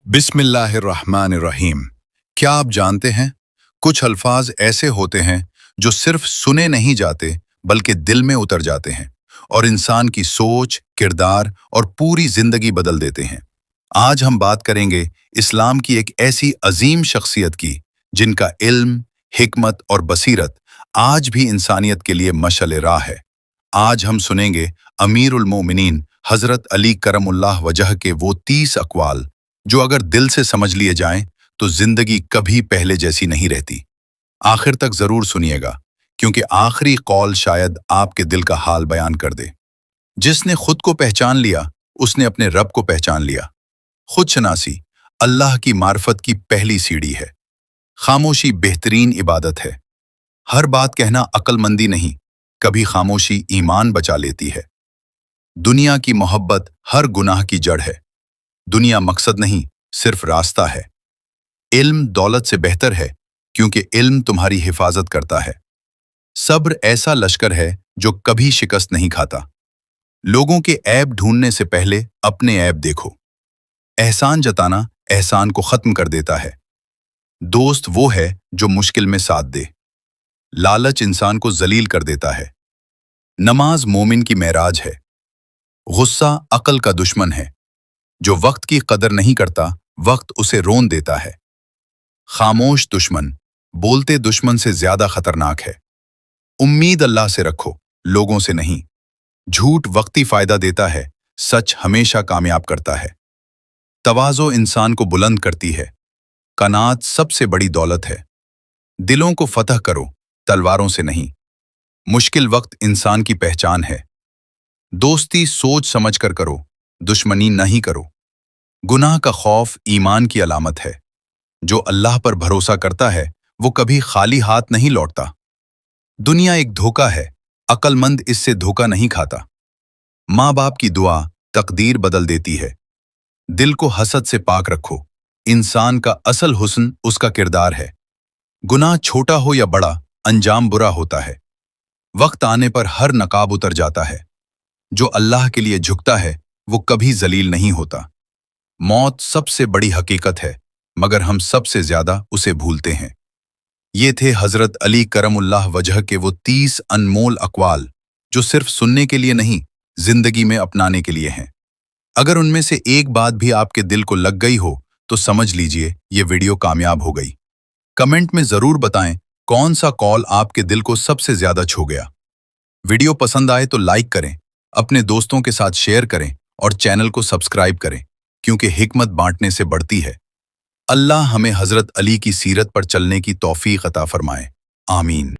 बिस्मिल्लाहिर्रहमानिर्रहीम। क्या आप जानते हैं, कुछ अल्फाज ऐसे होते हैं जो सिर्फ सुने नहीं जाते बल्कि दिल में उतर जाते हैं और इंसान की सोच, किरदार और पूरी जिंदगी बदल देते हैं। आज हम बात करेंगे इस्लाम की एक ऐसी अजीम शख्सियत की जिनका इल्म, हिकमत और बसीरत आज भी इंसानियत के लिए मशअल राह है। आज हम सुनेंगे अमीरुल मोमिनीन हजरत अली करमुल्लाह वजह के वो 30 अक़वाल जो अगर दिल से समझ लिए जाएं तो जिंदगी कभी पहले जैसी नहीं रहती। आखिर तक जरूर सुनिएगा, क्योंकि आखिरी कौल शायद आपके दिल का हाल बयान कर दे। जिसने खुद को पहचान लिया उसने अपने रब को पहचान लिया। खुद शनासी अल्लाह की मार्फत की पहली सीढ़ी है। खामोशी बेहतरीन इबादत है। हर बात कहना अक्लमंदी नहीं, कभी खामोशी ईमान बचा लेती है। दुनिया की मोहब्बत हर गुनाह की जड़ है। दुनिया मकसद नहीं, सिर्फ रास्ता है। इल्म दौलत से बेहतर है, क्योंकि इल्म तुम्हारी हिफाजत करता है। सब्र ऐसा लश्कर है जो कभी शिकस्त नहीं खाता। लोगों के ऐब ढूंढने से पहले अपने ऐब देखो। एहसान जताना एहसान को खत्म कर देता है। दोस्त वो है जो मुश्किल में साथ दे। लालच इंसान को जलील कर देता है। नमाज मोमिन की मेराज है। गुस्सा अक्ल का दुश्मन है। जो वक्त की कदर नहीं करता, वक्त उसे रोन देता है। खामोश दुश्मन बोलते दुश्मन से ज्यादा खतरनाक है। उम्मीद अल्लाह से रखो, लोगों से नहीं। झूठ वक्ती फायदा देता है, सच हमेशा कामयाब करता है। तवाज़ो इंसान को बुलंद करती है। कनात सबसे बड़ी दौलत है। दिलों को फतह करो, तलवारों से नहीं। मुश्किल वक्त इंसान की पहचान है। दोस्ती सोच समझ कर करो, दुश्मनी नहीं करो। गुनाह का खौफ ईमान की अलामत है। जो अल्लाह पर भरोसा करता है वो कभी खाली हाथ नहीं लौटता। दुनिया एक धोखा है, अक्लमंद इससे धोखा नहीं खाता। माँ बाप की दुआ तकदीर बदल देती है। दिल को हसद से पाक रखो। इंसान का असल हुस्न उसका किरदार है। गुनाह छोटा हो या बड़ा, अंजाम बुरा होता है। वक्त आने पर हर नकाब उतर जाता है। जो अल्लाह के लिए झुकता है वो कभी जलील नहीं होता। मौत सबसे बड़ी हकीकत है, मगर हम सबसे ज्यादा उसे भूलते हैं। ये थे हजरत अली करमुल्लाह वजह के वो 30 अनमोल अक़वाल जो सिर्फ सुनने के लिए नहीं, जिंदगी में अपनाने के लिए हैं। अगर उनमें से एक बात भी आपके दिल को लग गई हो तो समझ लीजिए ये वीडियो कामयाब हो गई। कमेंट में जरूर बताएं कौन सा कॉल आपके दिल को सबसे ज्यादा छू गया। वीडियो पसंद आए तो लाइक करें, अपने दोस्तों के साथ शेयर करें और चैनल को सब्सक्राइब करें, क्योंकि हिकमत बांटने से बढ़ती है। अल्लाह हमें हजरत अली की सीरत पर चलने की तौफीक अता फरमाए। आमीन।